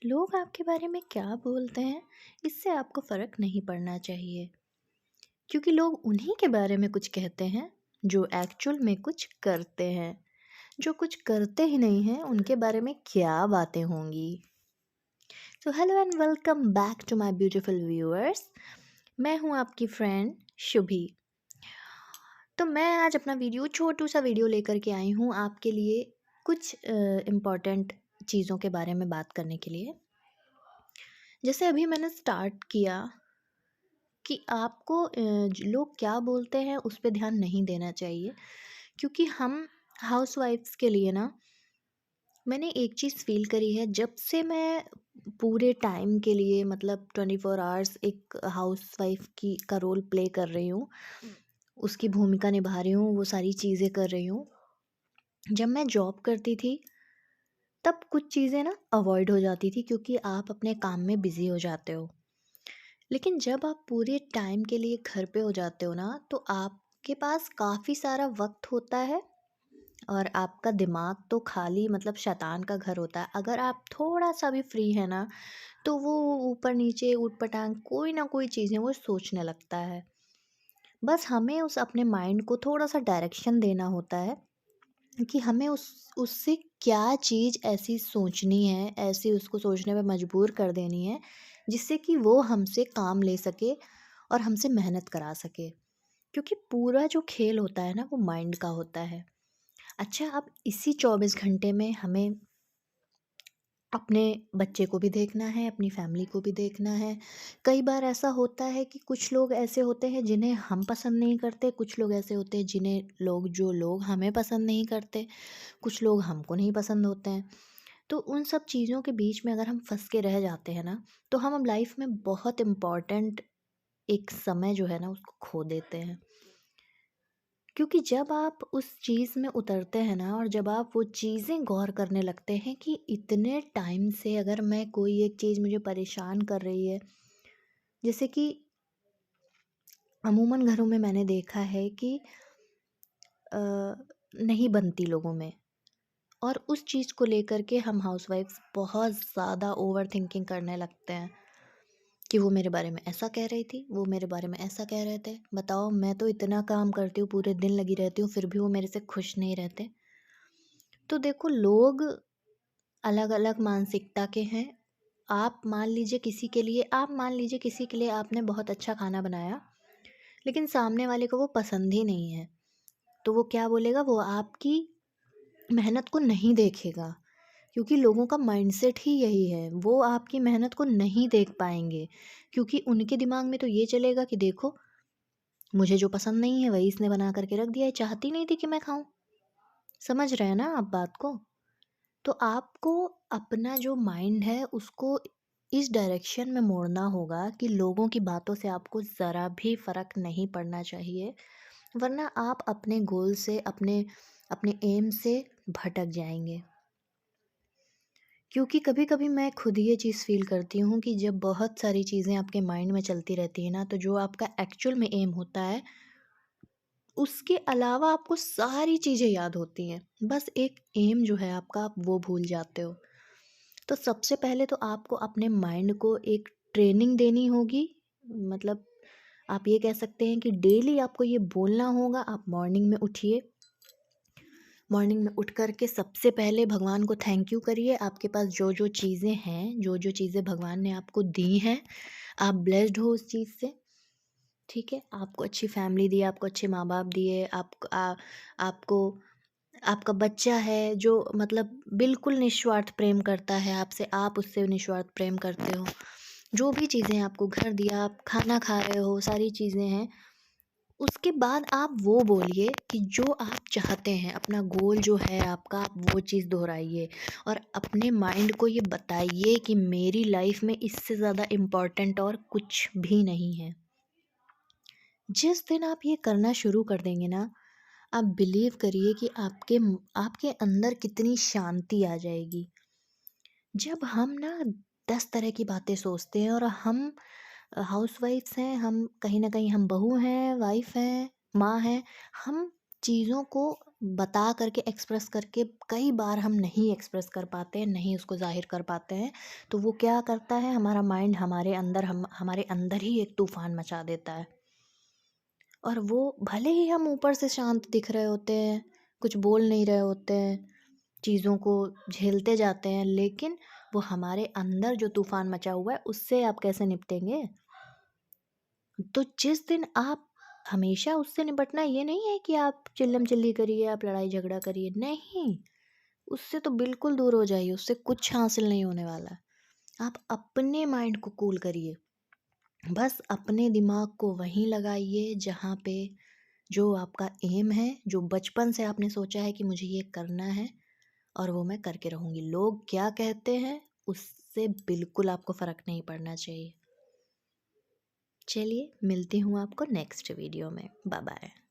लोग आपके बारे में क्या बोलते हैं, इससे आपको फ़र्क नहीं पड़ना चाहिए। क्योंकि लोग उन्हीं के बारे में कुछ कहते हैं जो एक्चुअल में कुछ करते हैं। जो कुछ करते ही नहीं हैं उनके बारे में क्या बातें होंगी। तो hello and welcome back to my beautiful viewers. मैं हूँ आपकी फ्रेंड शुभी। तो मैं आज अपना छोटू सा वीडियो लेकर के आई हूँ आपके लिए, कुछ इम्पोर्टेंट चीज़ों के बारे में बात करने के लिए। जैसे अभी मैंने स्टार्ट किया कि आपको लोग क्या बोलते हैं उस पे ध्यान नहीं देना चाहिए। क्योंकि हम हाउसवाइफ्स के लिए ना, मैंने एक चीज़ फ़ील करी है जब से मैं पूरे टाइम के लिए, मतलब 24 आवर्स एक हाउसवाइफ की का रोल प्ले कर रही हूँ, उसकी भूमिका निभा रही हूँ, वो सारी चीज़ें कर रही हूँ। जब मैं जॉब करती थी तब कुछ चीज़ें ना अवॉइड हो जाती थी क्योंकि आप अपने काम में बिज़ी हो जाते हो। लेकिन जब आप पूरे टाइम के लिए घर पे हो जाते हो ना, तो आपके पास काफ़ी सारा वक्त होता है और आपका दिमाग तो खाली, मतलब शैतान का घर होता है। अगर आप थोड़ा सा भी फ्री है ना, तो वो ऊपर नीचे ऊट-पटांग कोई ना कोई चीज़ें वो सोचने लगता है। बस हमें उस अपने माइंड को थोड़ा-सा डायरेक्शन देना होता है कि हमें उससे क्या चीज़ ऐसी सोचनी है, ऐसी उसको सोचने पे मजबूर कर देनी है, जिससे कि वो हमसे काम ले सके और हमसे मेहनत करा सके। क्योंकि पूरा जो खेल होता है ना, वो माइंड का होता है। अच्छा, अब इसी 24 घंटे में हमें अपने बच्चे को भी देखना है, अपनी फैमिली को भी देखना है। कई बार ऐसा होता है कि कुछ लोग ऐसे होते हैं जिन्हें हम पसंद नहीं करते, कुछ लोग ऐसे होते हैं जिन्हें जो लोग हमें पसंद नहीं करते, कुछ लोग हमको नहीं पसंद होते हैं। तो उन सब चीज़ों के बीच में अगर हम फँस के रह जाते हैं ना, तो हम अब लाइफ में बहुत इम्पोर्टेंट एक समय जो है ना, उसको खो देते हैं। क्योंकि जब आप उस चीज़ में उतरते हैं ना, और जब आप वो चीज़ें गौर करने लगते हैं कि इतने टाइम से अगर मैं कोई एक चीज़ मुझे परेशान कर रही है, जैसे कि अमूमन घरों में मैंने देखा है कि अ, नहीं बनती लोगों में, और उस चीज़ को लेकर के हम हाउसवाइफ्स बहुत ज़्यादा ओवर थिंकिंग करने लगते हैं कि वो मेरे बारे में ऐसा कह रही थी, वो मेरे बारे में ऐसा कह रहे थे। बताओ, मैं तो इतना काम करती हूँ, पूरे दिन लगी रहती हूँ, फिर भी वो मेरे से खुश नहीं रहते। तो देखो, लोग अलग-अलग मानसिकता के हैं। आप मान लीजिए किसी के लिए आपने बहुत अच्छा खाना बनाया, लेकिन सामने वाले को वो पसंद ही नहीं है। तो वो क्या बोलेगा? वो आपकी मेहनत को नहीं देखेगा, क्योंकि लोगों का माइंडसेट ही यही है। वो आपकी मेहनत को नहीं देख पाएँगे, क्योंकि उनके दिमाग में तो ये चलेगा कि देखो, मुझे जो पसंद नहीं है वही इसने बना कर के रख दिया है, चाहती नहीं थी कि मैं खाऊँ। समझ रहे हैं ना आप बात को? तो आपको अपना जो माइंड है उसको इस डायरेक्शन में मोड़ना होगा कि लोगों की बातों से आपको ज़रा भी फ़र्क नहीं पड़ना चाहिए, वरना आप अपने गोल से, अपने अपने एम से भटक जाएंगे। क्योंकि कभी कभी मैं खुद ये चीज़ फ़ील करती हूँ कि जब बहुत सारी चीज़ें आपके माइंड में चलती रहती है ना, तो जो आपका एक्चुअल में एम होता है, उसके अलावा आपको सारी चीज़ें याद होती हैं। बस एक एम जो है आपका, आप वो भूल जाते हो। तो सबसे पहले तो आपको अपने माइंड को एक ट्रेनिंग देनी होगी। मतलब आप ये कह सकते हैं कि डेली आपको ये बोलना होगा। आप मॉर्निंग में उठिए, मॉर्निंग में उठ कर के सबसे पहले भगवान को थैंक यू करिए। आपके पास जो जो चीज़ें हैं, जो जो चीज़ें भगवान ने आपको दी हैं, आप ब्लेस्ड हो उस चीज़ से। ठीक है, आपको अच्छी फैमिली दी, आपको अच्छे माँ बाप दिए, आपको आपका बच्चा है जो, मतलब बिल्कुल निस्वार्थ प्रेम करता है आपसे, आप उससे निस्वार्थ प्रेम करते हो। जो भी चीज़ें आपको घर दिया, आप खाना खा रहे हो, सारी चीज़ें हैं। उसके बाद आप वो बोलिए कि जो आप चाहते हैं, अपना गोल जो है आपका, आप वो चीज़ दोहराइए और अपने माइंड को ये बताइए कि मेरी लाइफ में इससे ज़्यादा इम्पोर्टेंट और कुछ भी नहीं है। जिस दिन आप ये करना शुरू कर देंगे ना, आप बिलीव करिए कि आपके अंदर कितनी शांति आ जाएगी। जब हम ना 10 तरह की बातें सोचते हैं, और हम हाउसवाइफ्स हैं, हम कहीं न कहीं हम बहू हैं, वाइफ़ हैं, माँ हैं, हम चीज़ों को बता करके एक्सप्रेस करके कई बार हम नहीं एक्सप्रेस कर पाते हैं, नहीं उसको ज़ाहिर कर पाते हैं, तो वो क्या करता है, हमारा माइंड हमारे अंदर ही एक तूफ़ान मचा देता है। और वो भले ही हम ऊपर से शांत दिख रहे होते हैं, कुछ बोल नहीं रहे होते हैं, चीज़ों को झेलते जाते हैं, लेकिन वो हमारे अंदर जो तूफ़ान मचा हुआ है, उससे आप कैसे निपटेंगे? तो जिस दिन आप हमेशा उससे निपटना ये नहीं है कि आप चिल्लम-चिल्ली करिए, आप लड़ाई-झगड़ा करिए, नहीं, उससे तो बिल्कुल दूर हो जाइए, उससे कुछ हासिल नहीं होने वाला है। आप अपने माइंड को कूल करिए, बस अपने दिमाग को वहीं लगाइए जहाँ पे जो आपका एम है, जो बचपन से आपने सोचा है कि मुझे ये करना है और वो मैं करके रहूँगी। लोग क्या कहते हैं, उससे बिल्कुल आपको फ़र्क नहीं पड़ना चाहिए। चलिए, मिलती हूँ आपको नेक्स्ट वीडियो में। Bye bye.